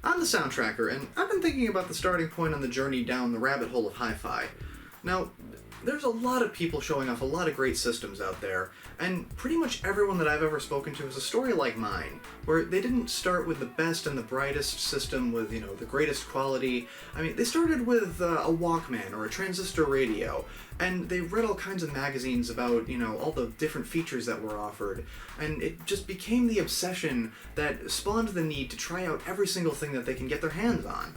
I'm the Soundtracker, and I've been thinking about the starting point on the journey down the rabbit hole of hi-fi. Now, there's a lot of people showing off a lot of great systems out there, and pretty much everyone that I've ever spoken to has a story like mine, where they didn't start with the best and the brightest system with, the greatest quality. I mean, they started with a Walkman or a transistor radio, and they read all kinds of magazines about, all the different features that were offered, and it just became the obsession that spawned the need to try out every single thing that they can get their hands on.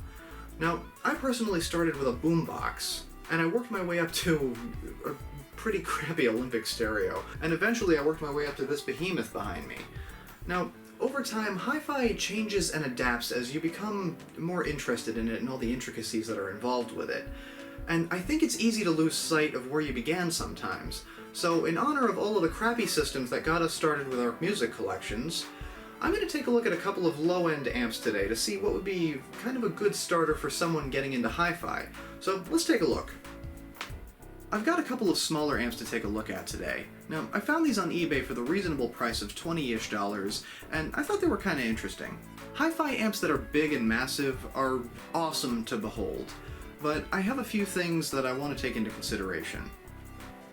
Now, I personally started with a boombox, and I worked my way up to a pretty crappy Olympic stereo, and eventually I worked my way up to this behemoth behind me. Now, over time, hi-fi changes and adapts as you become more interested in it and all the intricacies that are involved with it. And I think it's easy to lose sight of where you began sometimes. So in honor of all of the crappy systems that got us started with our music collections, I'm going to take a look at a couple of low-end amps today to see what would be kind of a good starter for someone getting into hi-fi. So let's take a look. I've got a couple of smaller amps to take a look at today. Now, I found these on eBay for the reasonable price of $20-ish, and I thought they were kind of interesting. Hi-fi amps that are big and massive are awesome to behold, but I have a few things that I want to take into consideration.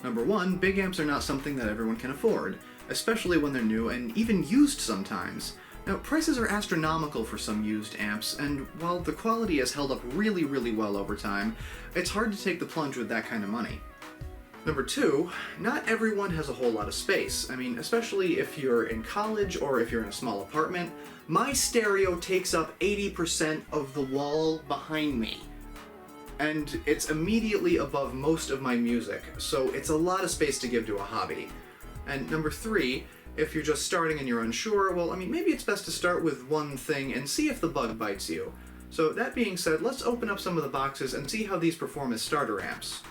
Number one, big amps are not something that everyone can afford, especially when they're new and even used sometimes. Now, prices are astronomical for some used amps, and while the quality has held up really, really well over time, it's hard to take the plunge with that kind of money. Number two, not everyone has a whole lot of space. I mean, especially if you're in college or if you're in a small apartment. My stereo takes up 80% of the wall behind me, and it's immediately above most of my music, so it's a lot of space to give to a hobby. And number three, if you're just starting and you're unsure, well, maybe it's best to start with one thing and see if the bug bites you. So that being said, let's open up some of the boxes and see how these perform as starter amps.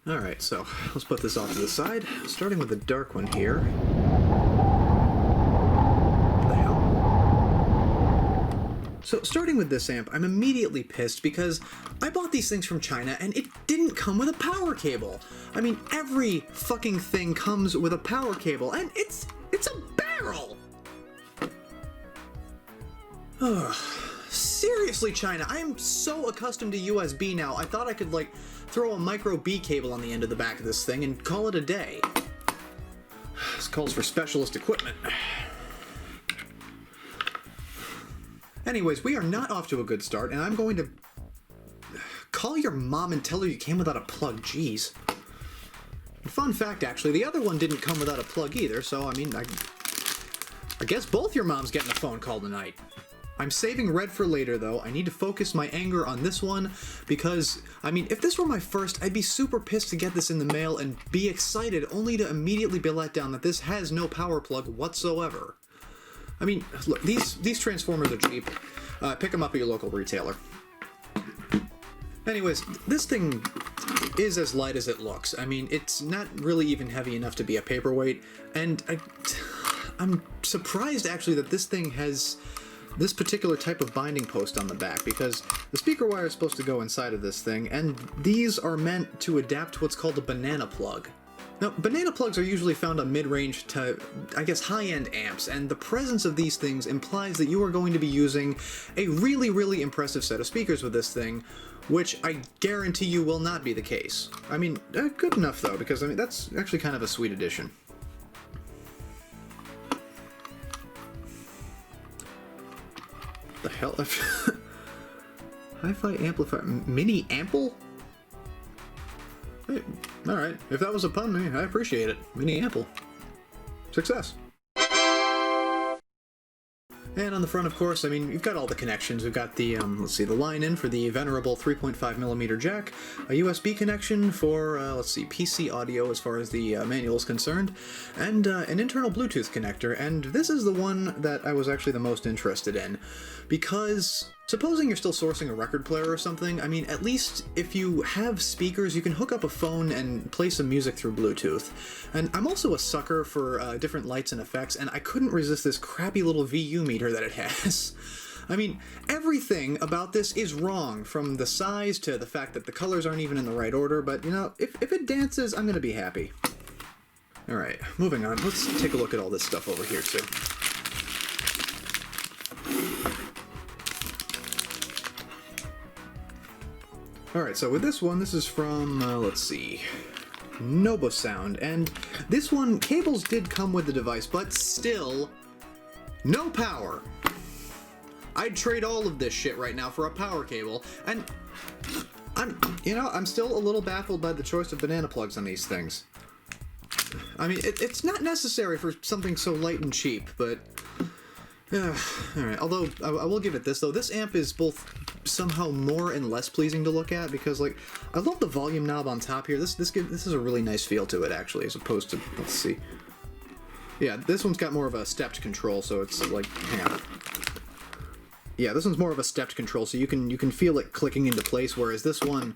Alright, so let's put this off to the side, starting with the dark one here. What the hell? So starting with this amp, I'm immediately pissed because I bought these things from China and it didn't come with a power cable. I mean, every fucking thing comes with a power cable, and it's a barrel! Ugh. Seriously, China, I am so accustomed to USB now, I thought I could, throw a micro B cable on the end of the back of this thing and call it a day. This calls for specialist equipment. Anyways, we are not off to a good start, and I'm going to call your mom and tell her you came without a plug, jeez. Fun fact, actually, the other one didn't come without a plug either, so, I guess both your moms getting a phone call tonight. I'm saving red for later, though. I need to focus my anger on this one, because, if this were my first, I'd be super pissed to get this in the mail and be excited only to immediately be let down that this has no power plug whatsoever. Look, these transformers are cheap. Pick them up at your local retailer. Anyways, this thing is as light as it looks. It's not really even heavy enough to be a paperweight, and I'm surprised, actually, that this thing has this particular type of binding post on the back, because the speaker wire is supposed to go inside of this thing, and these are meant to adapt to what's called a banana plug. Now, banana plugs are usually found on mid-range to, high-end amps, and the presence of these things implies that you are going to be using a really, really impressive set of speakers with this thing, which I guarantee you will not be the case. Good enough, though, because, that's actually kind of a sweet addition. The hell? Hi-fi amplifier. Mini ample? Hey, alright. If that was a pun, I appreciate it. Mini ample. Success. And on the front, of course, you've got all the connections. We've got the, the line in for the venerable 3.5mm jack, a USB connection for, PC audio as far as the manual is concerned, and an internal Bluetooth connector. And this is the one that I was actually the most interested in, because supposing you're still sourcing a record player or something, at least if you have speakers, you can hook up a phone and play some music through Bluetooth. And I'm also a sucker for different lights and effects, and I couldn't resist this crappy little VU meter that it has. Everything about this is wrong, from the size to the fact that the colors aren't even in the right order, but, if it dances, I'm gonna be happy. Alright, moving on. Let's take a look at all this stuff over here, too. Alright, so with this one, this is from, let's see, Nobo Sound, and this one, cables did come with the device, but still, no power. I'd trade all of this shit right now for a power cable, and I'm still a little baffled by the choice of banana plugs on these things. I mean, it's not necessary for something so light and cheap, but... alright, although, I will give it this, though. This amp is both somehow more and less pleasing to look at, because, like, I love the volume knob on top here. This is a really nice feel to it, actually, as opposed to... Let's see. Yeah, this one's got more of a stepped control, so it's, like, hang on. Yeah, this one's more of a stepped control, so you can feel it clicking into place, whereas this one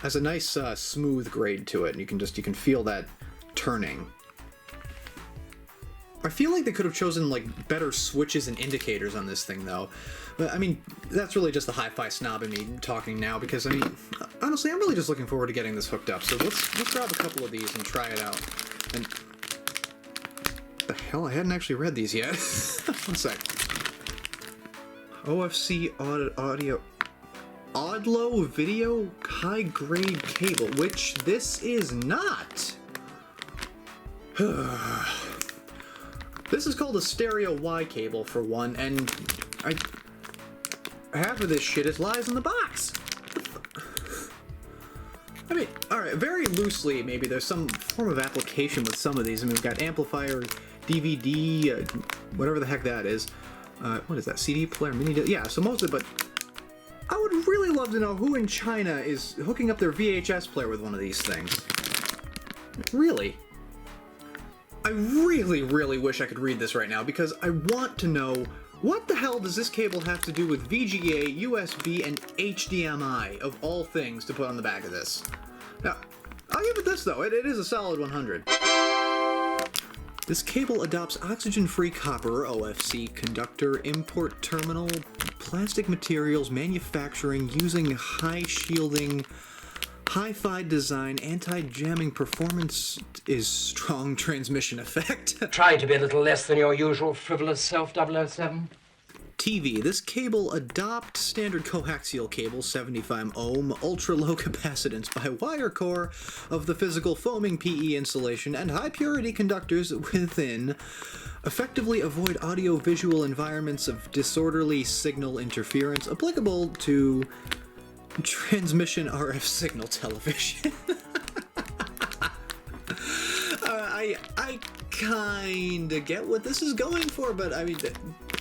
has a nice, smooth grade to it, and you can feel that turning. I feel like they could have chosen, like, better switches and indicators on this thing, though. But, I mean, that's really just the hi-fi snob in me talking now, because, I mean, honestly, I'm really just looking forward to getting this hooked up. So let's grab a couple of these and try it out. And... the hell, I hadn't actually read these yet. One sec. OFC audio... Audlo video high-grade cable, which this is not. This is called a stereo Y cable, for one, and half of this shit lies in the box. I mean, alright, very loosely, maybe there's some form of application with some of these. I mean, we've got amplifier, DVD, whatever the heck that is. What is that, CD player, mini? Yeah, so most of it, but I would really love to know who in China is hooking up their VHS player with one of these things. Really? I really, really wish I could read this right now, because I want to know what the hell does this cable have to do with VGA, USB, and HDMI, of all things, to put on the back of this. Now, I'll give it this, though. It is a solid 100. This cable adopts oxygen-free copper, OFC, conductor, import terminal, plastic materials, manufacturing, using high shielding, hi-fi design, anti-jamming performance is strong transmission effect. Try to be a little less than your usual frivolous self, 007. TV. This cable adopt standard coaxial cable, 75 ohm, ultra-low capacitance by wire core of the physical foaming PE insulation and high-purity conductors within. Effectively avoid audio-visual environments of disorderly signal interference applicable to transmission RF signal television. I kinda get what this is going for, but I mean,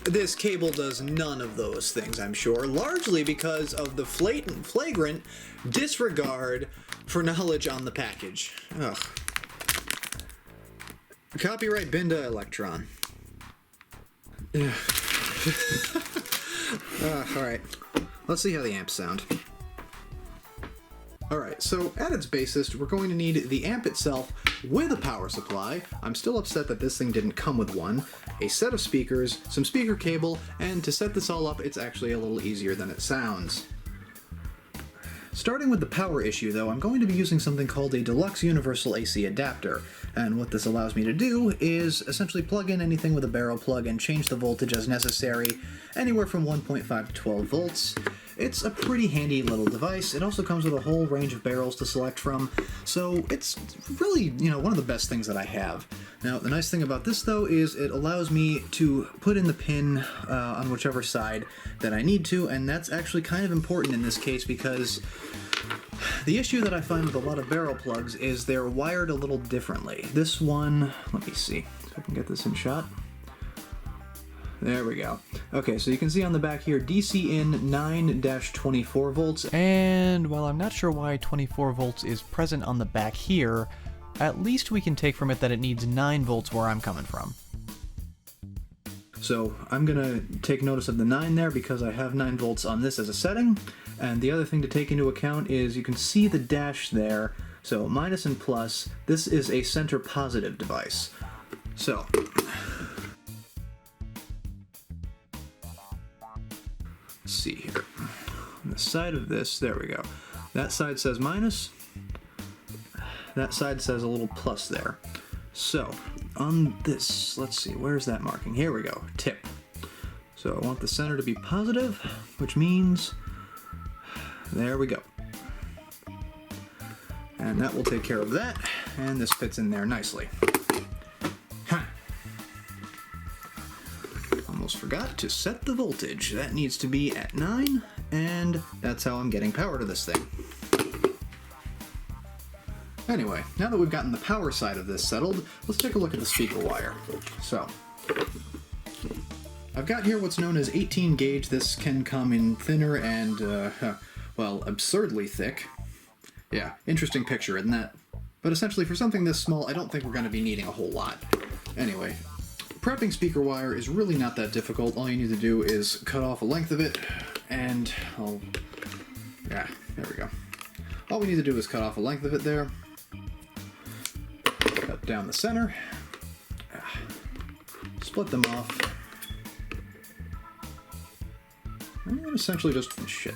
this cable does none of those things, I'm sure, largely because of the flagrant disregard for knowledge on the package. Ugh. Copyright Binda Electron. Alright, let's see how the amps sound. Alright, so at its basest, we're going to need the amp itself with a power supply. I'm still upset that this thing didn't come with one, a set of speakers, some speaker cable, and to set this all up, it's actually a little easier than it sounds. Starting with the power issue, though, I'm going to be using something called a Deluxe Universal AC Adapter, and what this allows me to do is essentially plug in anything with a barrel plug and change the voltage as necessary, anywhere from 1.5 to 12 volts. It's a pretty handy little device. It also comes with a whole range of barrels to select from, so it's really, one of the best things that I have. Now, the nice thing about this, though, is it allows me to put in the pin on whichever side that I need to, and that's actually kind of important in this case because the issue that I find with a lot of barrel plugs is they're wired a little differently. This one, let me see if I can get this in shot. There we go. Okay, so you can see on the back here, DC in 9-24 volts. And while I'm not sure why 24 volts is present on the back here, at least we can take from it that it needs 9 volts where I'm coming from. So I'm gonna take notice of the 9 there because I have 9 volts on this as a setting. And the other thing to take into account is you can see the dash there. So minus and plus, this is a center positive device. So let's see here. On the side of this, there we go. That side says minus. That side says a little plus there. So, on this, let's see, where's that marking? Here we go, tip. So I want the center to be positive, which means, there we go. And that will take care of that, and this fits in there nicely. Huh. Almost forgot to set the voltage. That needs to be at 9, and that's how I'm getting power to this thing. Anyway, now that we've gotten the power side of this settled, let's take a look at the speaker wire. So, I've got here what's known as 18 gauge. This can come in thinner and, well, absurdly thick. Yeah, interesting picture, isn't that? But essentially, for something this small, I don't think we're going to be needing a whole lot. Anyway, prepping speaker wire is really not that difficult. All you need to do is cut off a length of it, and yeah, there we go. All we need to do is cut off a length of it there. Cut down the center. Split them off. And essentially just shit.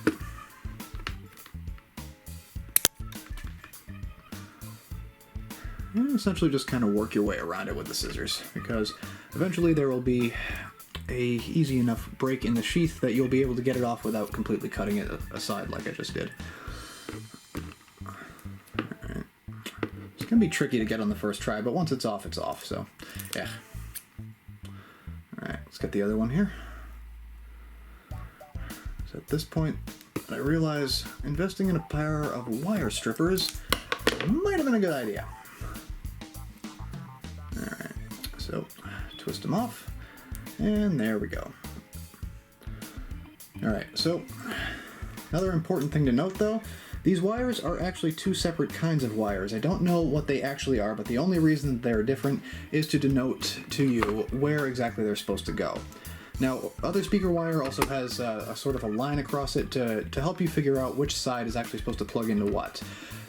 And essentially just kind of work your way around it with the scissors, because eventually there will be a easy enough break in the sheath that you'll be able to get it off without completely cutting it aside like I just did. Alright. It's going to be tricky to get on the first try, but once it's off, so yeah. Alright, let's get the other one here. So at this point, I realize investing in a pair of wire strippers might have been a good idea. Alright, so twist them off, and there we go. Alright, so another important thing to note though, these wires are actually two separate kinds of wires. I don't know what they actually are, but the only reason that they're different is to denote to you where exactly they're supposed to go. Now, other speaker wire also has a sort of a line across it to help you figure out which side is actually supposed to plug into what.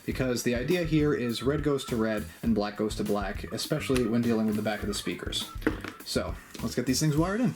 Because the idea here is red goes to red and black goes to black, especially when dealing with the back of the speakers. So, let's get these things wired in.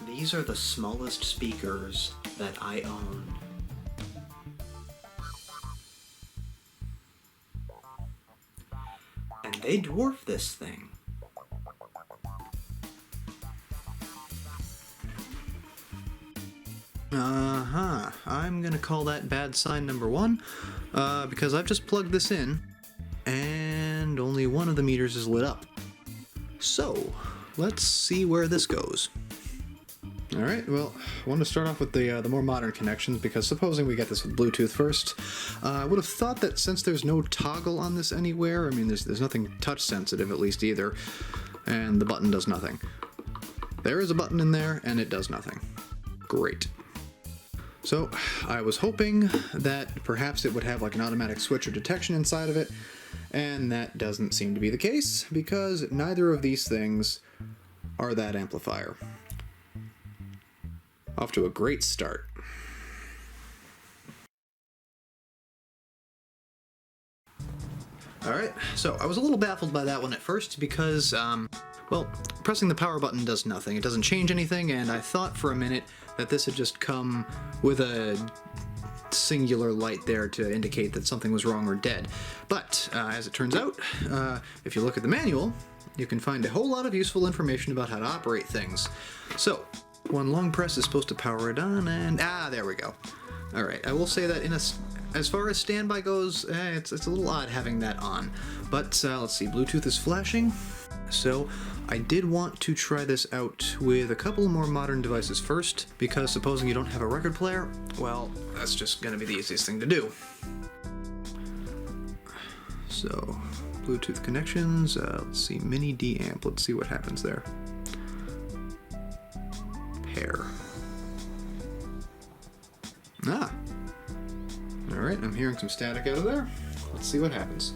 These are the smallest speakers that I own. And they dwarf this thing. I'm gonna call that bad sign number 1, because I've just plugged this in, and only one of the meters is lit up. So, let's see where this goes. Alright, well, I want to start off with the more modern connections, because supposing we get this with Bluetooth first, I would have thought that since there's no toggle on this anywhere, I mean, there's nothing touch sensitive at least either, and the button does nothing. There is a button in there, and it does nothing. Great. So, I was hoping that perhaps it would have like an automatic switch or detection inside of it, and that doesn't seem to be the case, because neither of these things are that amplifier. Off to a great start. Alright, so I was a little baffled by that one at first because, well, pressing the power button does nothing. It doesn't change anything, and I thought for a minute that this had just come with a singular light there to indicate that something was wrong or dead. But as it turns out, if you look at the manual, you can find a whole lot of useful information about how to operate things. So, one long press is supposed to power it on, and there we go. Alright, I will say that as far as standby goes, it's a little odd having that on. But let's see, Bluetooth is flashing. So I did want to try this out with a couple more modern devices first, because supposing you don't have a record player, well, that's just going to be the easiest thing to do. So, Bluetooth connections, let's see, mini D amp, let's see what happens there. Pair. Alright, I'm hearing some static out of there. Let's see what happens.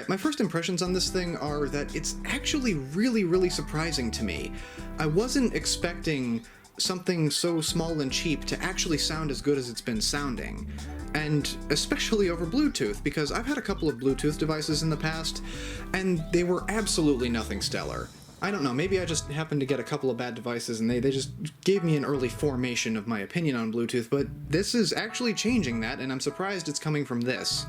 My first impressions on this thing are that it's actually really surprising to me. I wasn't expecting something so small and cheap to actually sound as good as it's been sounding. And especially over Bluetooth, because I've had a couple of Bluetooth devices in the past, and they were absolutely nothing stellar. I don't know, maybe I just happened to get a couple of bad devices and they just gave me an early formation of my opinion on Bluetooth, but this is actually changing that, and I'm surprised it's coming from this.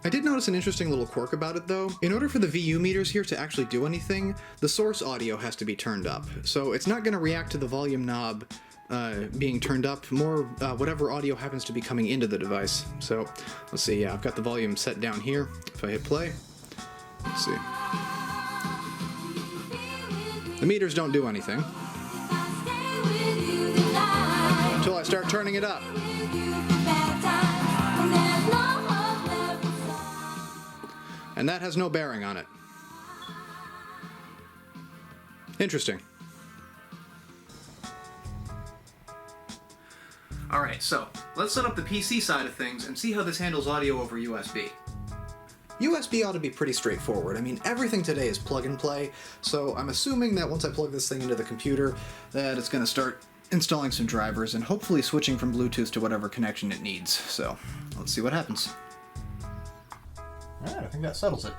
I did notice an interesting little quirk about it though. In order for the VU meters here to actually do anything, the source audio has to be turned up. So it's not going to react to the volume knob being turned up, more whatever audio happens to be coming into the device. So let's see, yeah, I've got the volume set down here. If I hit play, let's see. The meters don't do anything until I start turning it up. And that has no bearing on it. Interesting. Alright, so let's set up the PC side of things and see how this handles audio over USB. USB ought to be pretty straightforward. I mean, everything today is plug and play, so I'm assuming that once I plug this thing into the computer, that it's going to start installing some drivers and hopefully switching from Bluetooth to whatever connection it needs. So, let's see what happens. Alright, I think that settles it.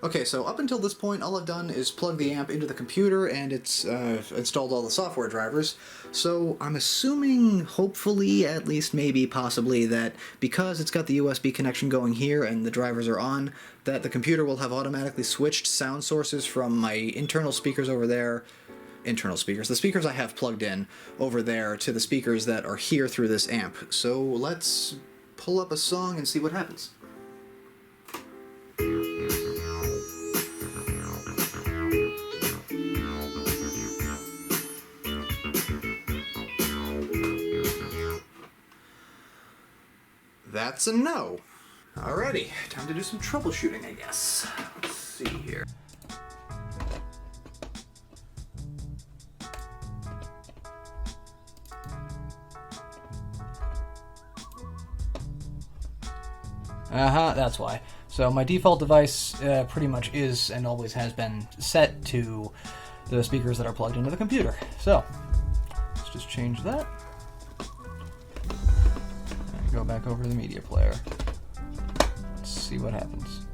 Okay, so up until this point, all I've done is plug the amp into the computer and it's installed all the software drivers. So I'm assuming, hopefully, at least maybe, possibly, that because it's got the USB connection going here and the drivers are on, that the computer will have automatically switched sound sources from my internal speakers over there, the speakers I have plugged in over there, to the speakers that are here through this amp. So let's pull up a song and see what happens. That's a no. Alrighty, time to do some troubleshooting, I guess. Let's see here. That's why. So my default device pretty much is and always has been set to the speakers that are plugged into the computer. So let's just change that and go back over to the media player. Let's see what happens.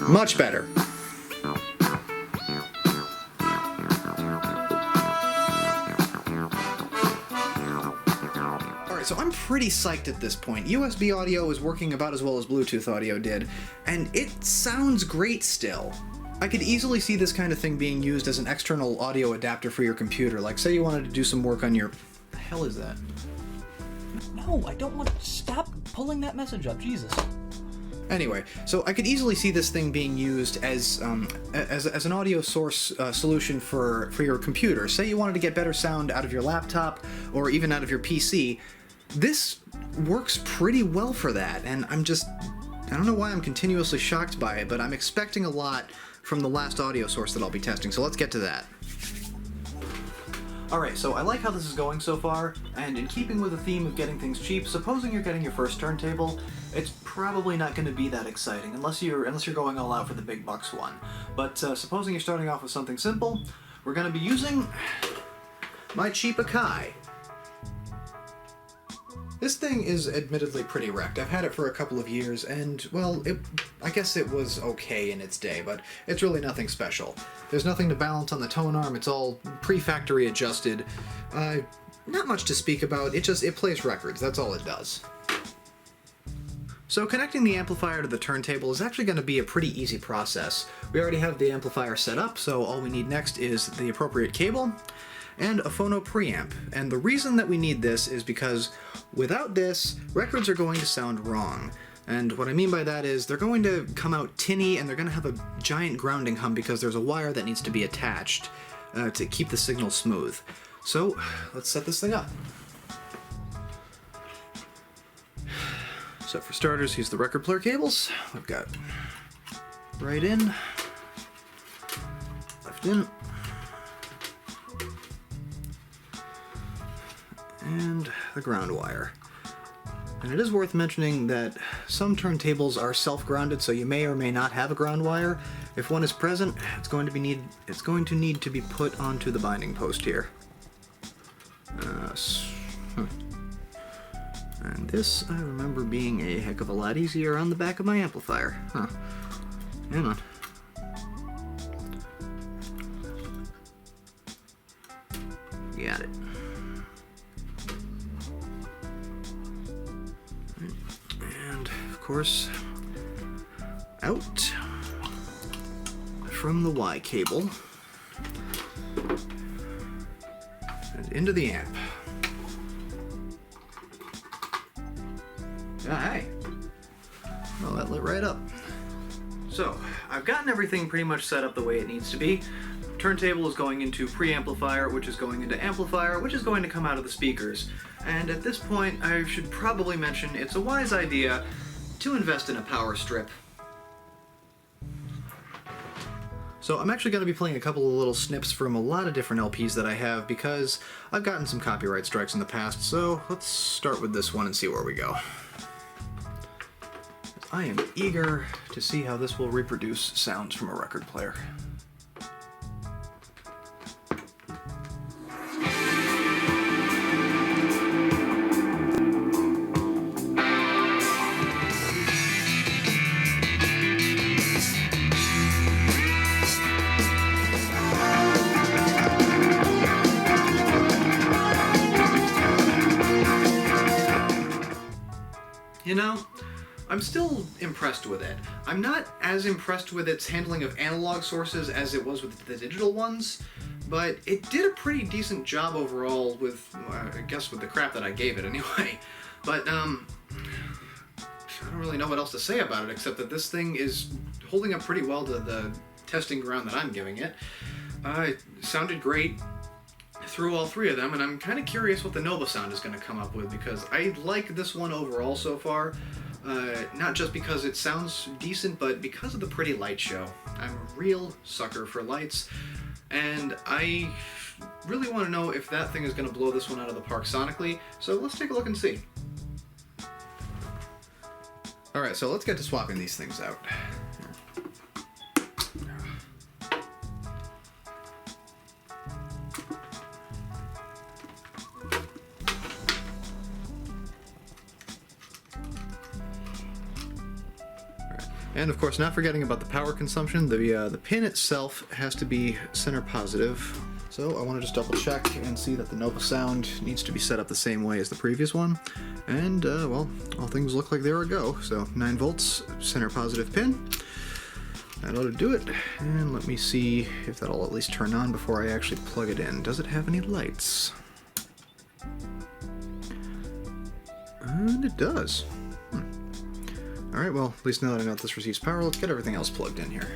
Much better. So I'm pretty psyched at this point. USB audio is working about as well as Bluetooth audio did, and it sounds great still. I could easily see this kind of thing being used as an external audio adapter for your computer. Like, say you wanted to do some work on your... What the hell is that? No, I don't want to... Stop pulling that message up, Jesus. Anyway, so I could easily see this thing being used as an audio source solution for your computer. Say you wanted to get better sound out of your laptop or even out of your PC. This works pretty well for that, and I don't know why I'm continuously shocked by it, but I'm expecting a lot from the last audio source that I'll be testing, so let's get to that. Alright, so I like how this is going so far, and in keeping with the theme of getting things cheap, supposing you're getting your first turntable, it's probably not going to be that exciting, unless you're going all out for the big bucks one. But supposing you're starting off with something simple, we're going to be using my cheap Akai. This thing is admittedly pretty wrecked. I've had it for a couple of years, and, well, I guess it was okay in its day, but it's really nothing special. There's nothing to balance on the tone arm, it's all pre-factory adjusted. Not much to speak about, it plays records, that's all it does. So connecting the amplifier to the turntable is actually going to be a pretty easy process. We already have the amplifier set up, so all we need next is the appropriate cable and a phono preamp. And the reason that we need this is because without this, records are going to sound wrong. And what I mean by that is they're going to come out tinny and they're going to have a giant grounding hum because there's a wire that needs to be attached to keep the signal smooth. So let's set this thing up. So for starters, here's the record player cables. We've got right in, left in, and the ground wire. And it is worth mentioning that some turntables are self-grounded, so you may or may not have a ground wire. If one is present, it's going to need to be put onto the binding post here. And this, I remember being a heck of a lot easier on the back of my amplifier. Huh. Hang on. Got it. And, of course, out from the Y cable and into the amp. Hi. Well, that lit right up. So, I've gotten everything pretty much set up the way it needs to be. Turntable is going into preamplifier, which is going into amplifier, which is going to come out of the speakers. And at this point, I should probably mention it's a wise idea to invest in a power strip. So I'm actually going to be playing a couple of little snips from a lot of different LPs that I have because I've gotten some copyright strikes in the past, so let's start with this one and see where we go. I am eager to see how this will reproduce sounds from a record player. You know, I'm still impressed with it. I'm not as impressed with its handling of analog sources as it was with the digital ones, but it did a pretty decent job overall with, I guess with the crap that I gave it anyway. But, I don't really know what else to say about it except that this thing is holding up pretty well to the testing ground that I'm giving it. It sounded great through all three of them, and I'm kind of curious what the Nova sound is going to come up with because I like this one overall so far. Not just because it sounds decent, but because of the pretty light show. I'm a real sucker for lights, and I really want to know if that thing is going to blow this one out of the park sonically, so let's take a look and see. Alright, so let's get to swapping these things out. And of course, not forgetting about the power consumption, the pin itself has to be center positive. So I want to just double check and see that the Nova sound needs to be set up the same way as the previous one. And, well, all things look like they're a go. So 9 volts, center positive pin. That ought to do it. And let me see if that'll at least turn on before I actually plug it in. Does it have any lights? And it does. Alright, well, at least now that I know this receives power, let's get everything else plugged in here.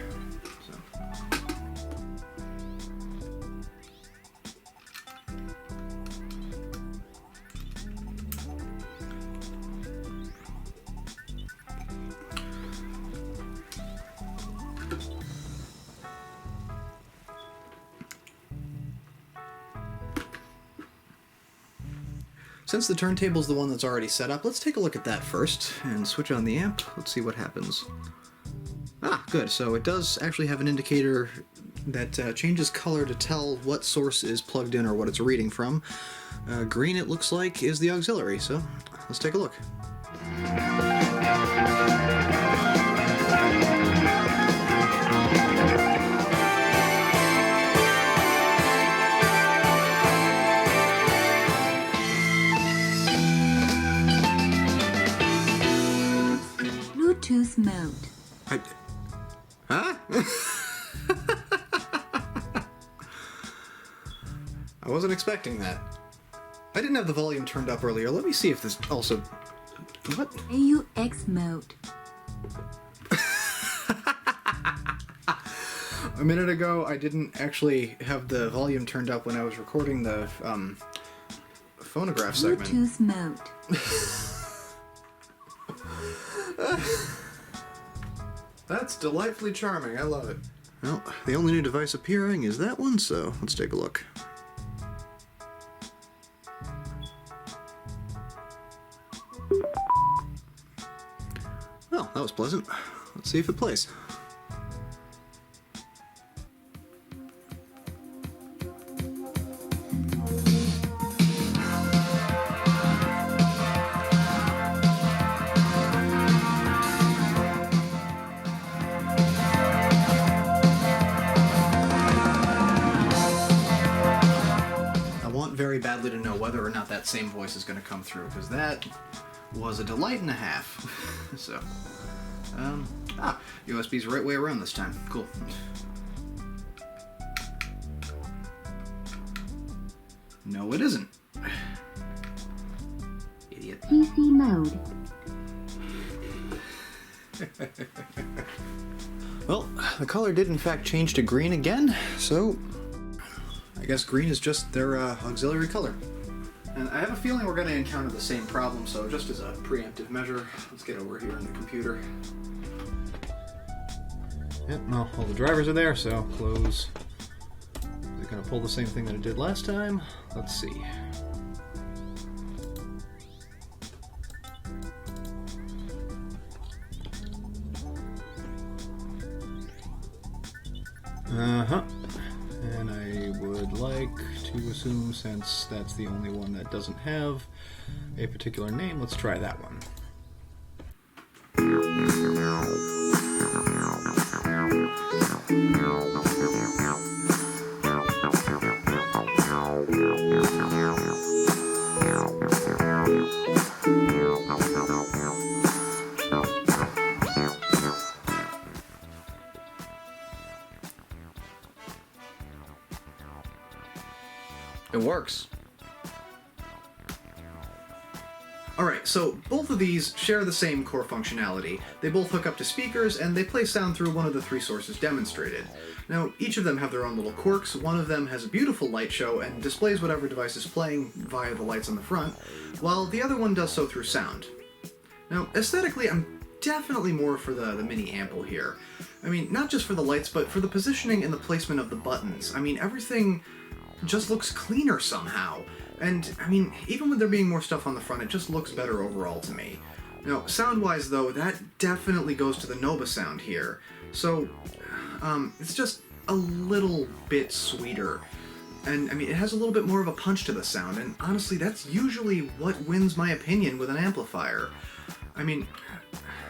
Since the turntable's the one that's already set up, let's take a look at that first and switch on the amp. Let's see what happens. Ah, good. So it does actually have an indicator that changes color to tell what source is plugged in or what it's reading from. Green, it looks like, is the auxiliary, so let's take a look. Bluetooth mode. Huh? I wasn't expecting that. I didn't have the volume turned up earlier. Let me see if this also... What? AUX mode. A minute ago, I didn't actually have the volume turned up when I was recording the phonograph segment. Bluetooth mode. That's delightfully charming. I love it. Well, the only new device appearing is that one, so let's take a look. Well, that was pleasant. Let's see if it plays. Very badly to know whether or not that same voice is going to come through, because that was a delight and a half. So, USB's the right way around this time. Cool. No, it isn't. Idiot. PC mode. Well, the color did in fact change to green again, so I guess green is just their auxiliary color. And I have a feeling we're going to encounter the same problem, so just as a preemptive measure, let's get over here in the computer. Yep, well, all the drivers are there, so close. Is it going to pull the same thing that it did last time? Let's see. Uh-huh. And I would like to assume, since that's the only one that doesn't have a particular name, let's try that one. It works. Alright, so both of these share the same core functionality. They both hook up to speakers, and they play sound through one of the three sources demonstrated. Now, each of them have their own little quirks. One of them has a beautiful light show and displays whatever device is playing via the lights on the front, while the other one does so through sound. Now, aesthetically, I'm definitely more for the mini ample here. I mean, not just for the lights, but for the positioning and the placement of the buttons. I mean, everything just looks cleaner somehow. And, I mean, even with there being more stuff on the front, it just looks better overall to me. Now, sound-wise, though, that definitely goes to the Nova sound here. So, it's just a little bit sweeter. And, I mean, it has a little bit more of a punch to the sound, and honestly, that's usually what wins my opinion with an amplifier. I mean,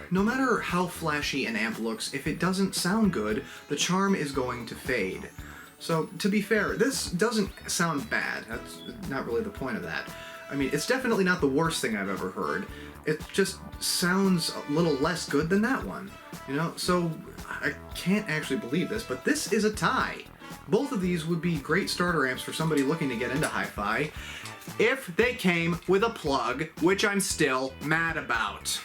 no matter how flashy an amp looks, if it doesn't sound good, the charm is going to fade. So, to be fair, this doesn't sound bad. That's not really the point of that. I mean, it's definitely not the worst thing I've ever heard. It just sounds a little less good than that one, you know? So I can't actually believe this, but this is a tie. Both of these would be great starter amps for somebody looking to get into hi-fi if they came with a plug, which I'm still mad about.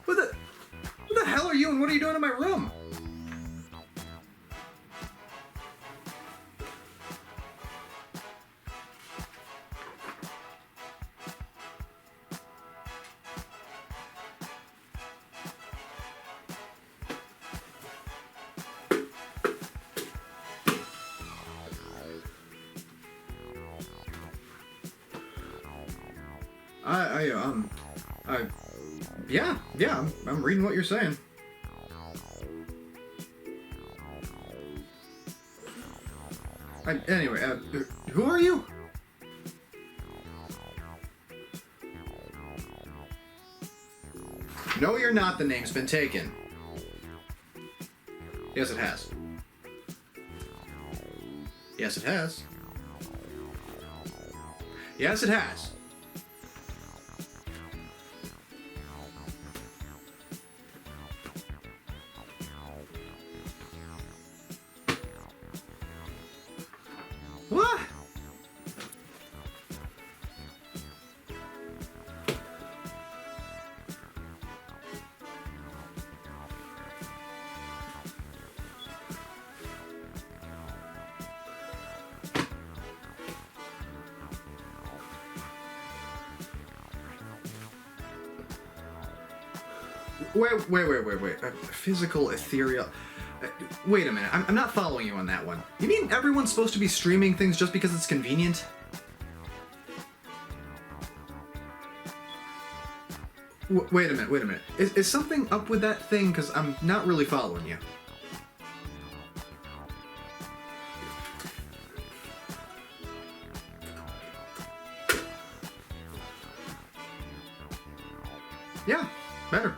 Who the hell are you and what are you doing in my room? Yeah, I'm reading what you're saying. Anyway, who are you? No, you're not. The name's been taken. Yes, it has. Yes, it has. Yes, it has. What? Wait. Physical, ethereal. Wait a minute. I'm not following you on that one. You mean everyone's supposed to be streaming things just because it's convenient? Wait a minute. Is something up with that thing? Because I'm not really following you. Yeah, better.